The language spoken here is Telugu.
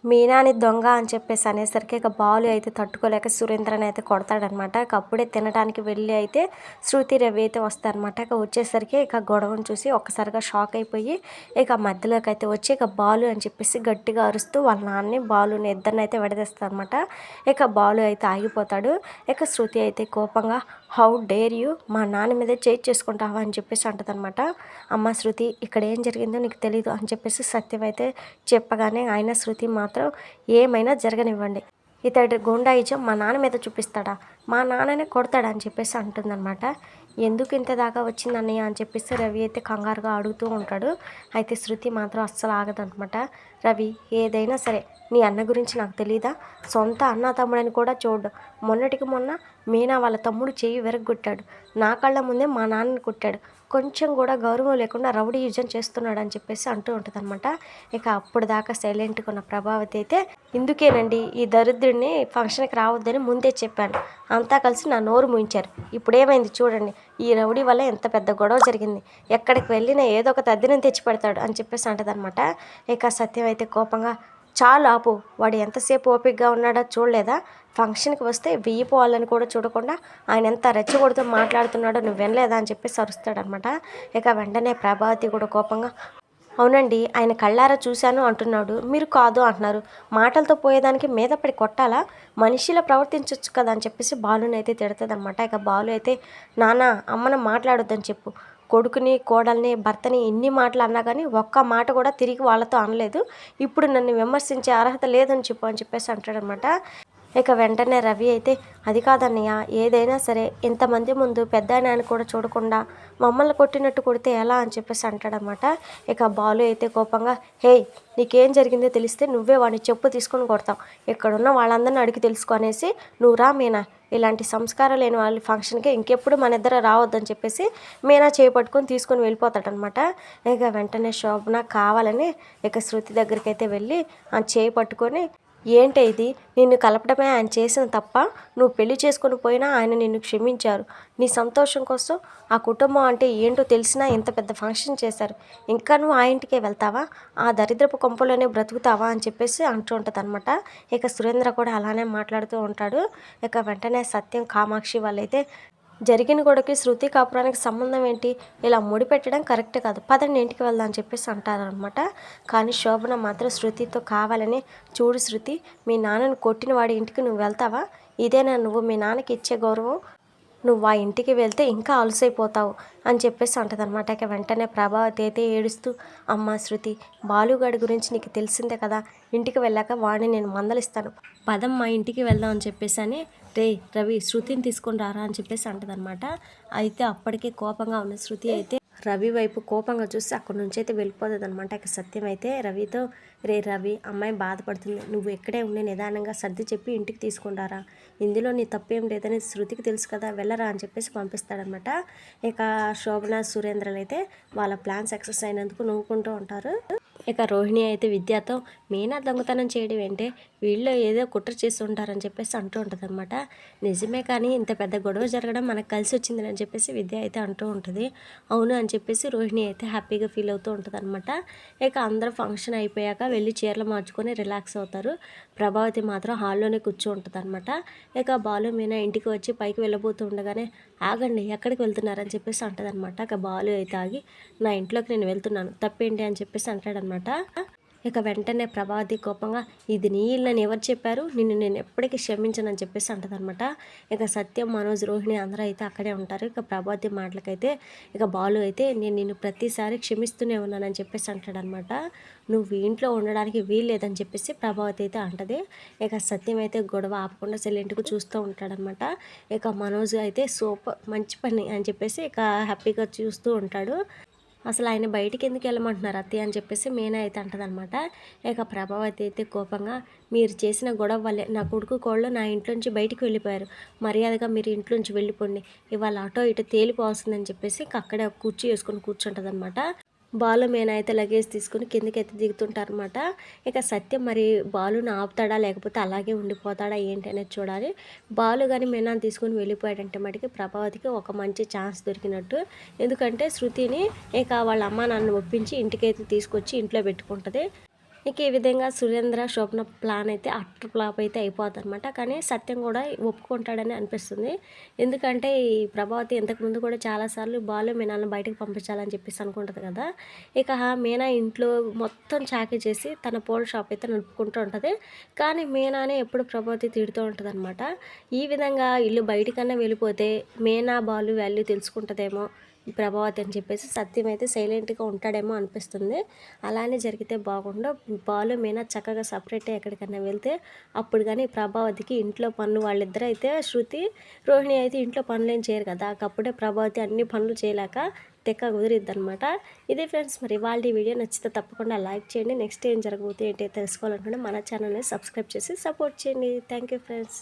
మీనాని దొంగ అని చెప్పేసి అనేసరికి ఇక బాలు అయితే తట్టుకోలేక సురేంద్రని అయితే కొడతాడనమాట. ఇక అప్పుడే తినడానికి వెళ్ళి అయితే శృతి రవి అయితే వస్తారనమాట. ఇక వచ్చేసరికి ఇక గొడవను చూసి ఒక్కసారిగా షాక్ అయిపోయి ఇక మధ్యలోకి అయితే వచ్చి ఇక బాలు అని చెప్పేసి గట్టిగా అరుస్తూ వాళ్ళ నాన్నని బాలుని ఇద్దరిని అయితే విడదీస్తారనమాట. ఇక బాలు అయితే ఆగిపోతాడు. ఇక శృతి అయితే కోపంగా హౌ డేర్ యూ, మా నాన్న మీద చేయి చేసుకుంటావా అని చెప్పేసి అంటదనమాట. అమ్మ శృతి, ఇక్కడ ఏం జరిగిందో నీకు తెలీదు అని చెప్పేసి సత్యం అయితే చెప్పగానే ఆయన శృతి మాత్రం ఏమైనా జరగనివ్వండి, ఇతడి గుండాయిజం మా నాన్న మీద చూపిస్తాడా, మా నాన్ననే కొడతాడా అని చెప్పేసి అంటుందన్నమాట. ఎందుకు ఇంత దాకా వచ్చింది అన్నయ్య అని చెప్పేసి రవి అయితే కంగారుగా అడుగుతూ ఉంటాడు. అయితే శృతి మాత్రం అస్సలు ఆగదనమాట. రవి, ఏదైనా సరే నీ అన్న గురించి నాకు తెలీదా, సొంత అన్న తమ్ముడని కూడా చూడు, మొన్నటికి మొన్న మీనా వాళ్ళ తమ్ముడు చెయ్యి విరగొట్టాడు, నా కళ్ళ ముందే మా నాన్నని కొట్టాడు, కొంచెం కూడా గౌరవం లేకుండా రౌడీ యుజం చేస్తున్నాడు అని చెప్పేసి అంటూ ఉంటుందన్నమాట. ఇక అప్పుడు దాకా సైలెంట్గా ఉన్న ప్రభావతి అయితే, ఇందుకేనండి ఈ దరిద్రుడిని ఫంక్షన్కి రావద్దని ముందే చెప్పాను, అంతా కలిసి నా నోరు ముయించారు, ఇప్పుడేమైంది చూడండి, ఈ రౌడీ వల్ల ఎంత పెద్ద గొడవ జరిగింది, ఎక్కడికి వెళ్ళినా ఏదో ఒక తద్దినం తెచ్చి పెడతాడు అని చెప్పేసి అంటదనమాట. ఇక సత్యం అయితే కోపంగా, చాలు ఆపు, వాడు ఎంతసేపు ఓపికగా ఉన్నాడో చూడలేదా, ఫంక్షన్కి వస్తే వెయ్యి పోవాలని కూడా చూడకుండా ఆయన ఎంత రెచ్చగొడుతూ మాట్లాడుతున్నాడో నువ్వు వినలేదా అని చెప్పేసి అరుస్తాడనమాట. ఇక వెంటనే ప్రభావతి కూడా కోపంగా, అవునండి ఆయన కళ్ళారా చూశాను అంటున్నాడు, మీరు కాదు అంటున్నారు, మాటలతో పోయేదానికి మీద పడి కొట్టాలా, మనిషిలా ప్రవర్తించవచ్చు కదా అని చెప్పేసి బాలుని అయితే తిడుతుంది అనమాట. ఇక బాలు అయితే, నాన్న అమ్మను మాట్లాడొద్దని చెప్పు, కొడుకుని కోడల్ని భర్తని ఎన్ని మాటలు అన్నా కానీ ఒక్క మాట కూడా తిరిగి వాళ్ళతో అనలేదు, ఇప్పుడు నన్ను విమర్శించే అర్హత లేదని చెప్పు అని చెప్పేసి అంటాడనమాట. ఇక వెంటనే రవి అయితే, అది కాదన్నయ్య, ఏదైనా సరే ఇంతమంది ముందు పెద్ద ఆయన కూడా చూడకుండా మమ్మల్ని కొట్టినట్టు కొడితే ఎలా అని చెప్పేసి అంటాడనమాట. ఇక బాలు అయితే కోపంగా, హేయ్ నీకేం జరిగిందో తెలిస్తే నువ్వే వాడిని చెప్పు తీసుకొని కొడతావు, ఇక్కడున్న వాళ్ళందరిని అడిగి తెలుసుకో అనేసి నువ్వు రా మీనా, ఇలాంటి సంస్కారం లేని వాళ్ళ ఫంక్షన్కి ఇంకెప్పుడు మన ఇద్దరు రావద్దని చెప్పేసి మీనా చేపట్టుకొని తీసుకొని వెళ్ళిపోతాడనమాట. ఇక వెంటనే శోభన కావాలని ఇక శృతి దగ్గరికి అయితే వెళ్ళి ఆ చేయి పట్టుకొని, ఏంటి ఇది, నిన్ను కలపడమే ఆయన చేసిన తప్ప, నువ్వు పెళ్లి చేసుకొని పోయినా ఆయన నిన్ను క్షమించారు, నీ సంతోషం కోసం ఆ కుటుంబం అంటే ఏంటో తెలిసినా ఇంత పెద్ద ఫంక్షన్ చేశారు, ఇంకా నువ్వు ఆ ఇంటికే వెళ్తావా, ఆ దరిద్రపు కొంపలోనే బ్రతుకుతావా అని చెప్పేసి అంటూ ఉంటుంది అనమాట. ఇక సురేంద్ర కూడా అలానే మాట్లాడుతూ ఉంటాడు. ఇక వెంటనే సత్యం కామాక్షి వాళ్ళైతే, జరిగిన గొడవకి శృతి కాపురానికి సంబంధం ఏంటి, ఇలా ముడిపెట్టడం కరెక్ట్ కాదు, పదండి ఇంటికి వెళ్దాం అని చెప్పేసి అంటారనమాట. కానీ శోభన మాత్రం శృతితో కావాలని, చూడు శృతి, మీ నాన్నను కొట్టిన వాడి ఇంటికి నువ్వు వెళ్తావా, ఇదేనా నువ్వు మీ నాన్నకి ఇచ్చే గౌరవం, నువ్వు ఆ ఇంటికి వెళ్తే ఇంకా అలసైపోతావు అని చెప్పేసి అంటదనమాట. ఇక వెంటనే ప్రభావతి అయితే ఏడుస్తూ, అమ్మ శృతి, బాలుగాడి గురించి నీకు తెలిసిందే కదా, ఇంటికి వెళ్ళాక వాడిని నేను మందలిస్తాను, పదం మా ఇంటికి వెళ్దాం అని చెప్పేసి అని, రే రవి శృతిని తీసుకొని రారా అని చెప్పేసి అంటదనమాట. అయితే అప్పటికే కోపంగా ఉన్న శృతి అయితే రవి వైపు కోపంగా చూసి అక్కడి నుంచి అయితే వెళ్ళిపోతుంది అనమాట. ఇక సత్యం అయితే రవితో, రే రవి, అమ్మాయి బాధపడుతుంది, నువ్వు ఎక్కడే ఉండి నిదానంగా సర్ది చెప్పి ఇంటికి తీసుకుంటారా, ఇందులో నీ తప్పేం లేదని శృతికి తెలుసు కదా, వెళ్ళరా అని చెప్పేసి పంపిస్తాడనమాట. ఇక శోభన సురేంద్రలు అయితే వాళ్ళ ప్లాన్ సక్సెస్ అయినందుకు నవ్వుకుంటూ ఉంటారు. ఇక రోహిణి అయితే విద్యతో, మీనా దొంగతనం చేయడం ఏంటే, వీళ్ళు ఏదో కుట్ర చేసి ఉంటారని చెప్పేసి అంటూ ఉంటుంది అనమాట. నిజమే, కానీ ఇంత పెద్ద గొడవ జరగడం మనకు కలిసి వచ్చిందని అని చెప్పేసి విద్య అయితే అంటూ ఉంటుంది. అవును అని చెప్పేసి రోహిణి అయితే హ్యాపీగా ఫీల్ అవుతూ ఉంటుంది అనమాట. ఇక అందరూ ఫంక్షన్ అయిపోయాక వెళ్ళి చీరలు మార్చుకొని రిలాక్స్ అవుతారు. ప్రభావతి మాత్రం హాల్లోనే కూర్చో ఉంటుంది అనమాట. ఇక బాలు మీనా ఇంటికి వచ్చి పైకి వెళ్ళబోతూ ఉండగానే, ఆగండి ఎక్కడికి వెళ్తున్నారని చెప్పేసి అంటదనమాట. ఇక బాలు అయితే ఆగి, నా ఇంట్లోకి నేను వెళ్తున్నాను, తప్పేంటి అని చెప్పేసి అంటాడనమాట. ఇక వెంటనే ప్రభావతి కోపంగా, ఇది నీ ఇల్లని ఎవరు చెప్పారు, నిన్ను నేను ఎప్పటికీ క్షమించనని చెప్పేసి అంటదనమాట. ఇక సత్యం, మనోజ్, రోహిణి అందరూ అయితే అక్కడే ఉంటారు. ఇక ప్రభావతి మాటలకైతే ఇక బాలు అయితే, నేను నిన్ను ప్రతిసారి క్షమిస్తూనే ఉన్నానని చెప్పేసి అంటాడనమాట. నువ్వు ఇంట్లో ఉండడానికి వీల్లేదని చెప్పేసి ప్రభావతి అయితే అంటది. ఇక సత్యం అయితే గొడవ ఆపకుండా సైలెంట్గా చూస్తూ ఉంటాడనమాట. ఇక మనోజ్ అయితే సూపర్, మంచి పని అని చెప్పేసి ఇక హ్యాపీగా చూస్తూ ఉంటాడు. అసలు ఆయన బయటికి ఎందుకు వెళ్ళమంటున్నారు అత్తయ్య అని చెప్పేసి మీనా అయితే అంటదనమాట. ఇక ప్రభావతి అయితే కోపంగా, మీరు చేసిన గొడవ వల్లే నా కొడుకు కోళ్ళు నా ఇంట్లోంచి బయటికి వెళ్ళిపోయారు, మర్యాదగా మీరు ఇంట్లోంచి వెళ్ళిపోండి, ఇవాళ అటో ఇటో తేలిపోవస్తుందని చెప్పేసి అక్కడే కుర్చీ వేసుకొని కూర్చుంటుందన్నమాట. బాలు మీనా అయితే లగేజ్ తీసుకుని కిందకైతే దిగుతుంటారనమాట. ఇక సత్యం మరి బాలుని ఆపుతాడా లేకపోతే అలాగే ఉండిపోతాడా ఏంటి అనేది చూడాలి. బాలు కానీ మీనాని తీసుకుని వెళ్ళిపోయాడంటే మటుకి ప్రభావతికి ఒక మంచి ఛాన్స్ దొరికినట్టు. ఎందుకంటే శృతిని ఇక వాళ్ళ అమ్మ నాన్న ఒప్పించి ఇంటికైతే తీసుకొచ్చి ఇంట్లో పెట్టుకుంటుంది. ఇక ఈ విధంగా సురేంద్ర శోభన ప్లాన్ అయితే అట్టర్ ఫ్లాప్ అయితే అయిపోద్దనమాట. కానీ సత్యం కూడా ఒప్పుకుంటాడని అనిపిస్తుంది. ఎందుకంటే ఈ ప్రభావతి ఇంతకుముందు కూడా చాలాసార్లు బాలు మీనాలను బయటకు పంపించాలని చెప్పేసి అనుకుంటుంది కదా. ఇక మీనా ఇంట్లో మొత్తం చాకరీ చేసి తన పూల షాప్ అయితే నడుపుకుంటూ ఉంటుంది. కానీ మీనానే ఎప్పుడు ప్రభావతి తిడుతూ ఉంటుందన్నమాట. ఈ విధంగా ఇల్లు బయటికన్నా వెళ్ళిపోతే మీనా బాలు వాల్యూ తెలుసుకుంటుందేమో ప్రభావతి అని చెప్పేసి సత్యం అయితే సైలెంట్గా ఉంటాడేమో అనిపిస్తుంది. అలానే జరిగితే బాగుండు. బాలు మీనా చక్కగా సపరేట్ ఎక్కడికన్నా వెళ్తే అప్పుడు కానీ ప్రభావతికి ఇంట్లో పనులు వాళ్ళిద్దరూ అయితే శృతి రోహిణి అయితే ఇంట్లో పనులు ఏం చేయరు కదా. అప్పుడే ప్రభావతి అన్ని పనులు చేయలేక తెక్క కుదిరిద్ది అనమాట. ఇది ఫ్రెండ్స్, మరి వాళ్ళ వీడియో నచ్చితే తప్పకుండా లైక్ చేయండి. నెక్స్ట్ ఏం జరగబోతే ఏంటో తెలుసుకోవాలనుకుంటే మన ఛానల్ని సబ్స్క్రైబ్ చేసి సపోర్ట్ చేయండి. Thank you friends.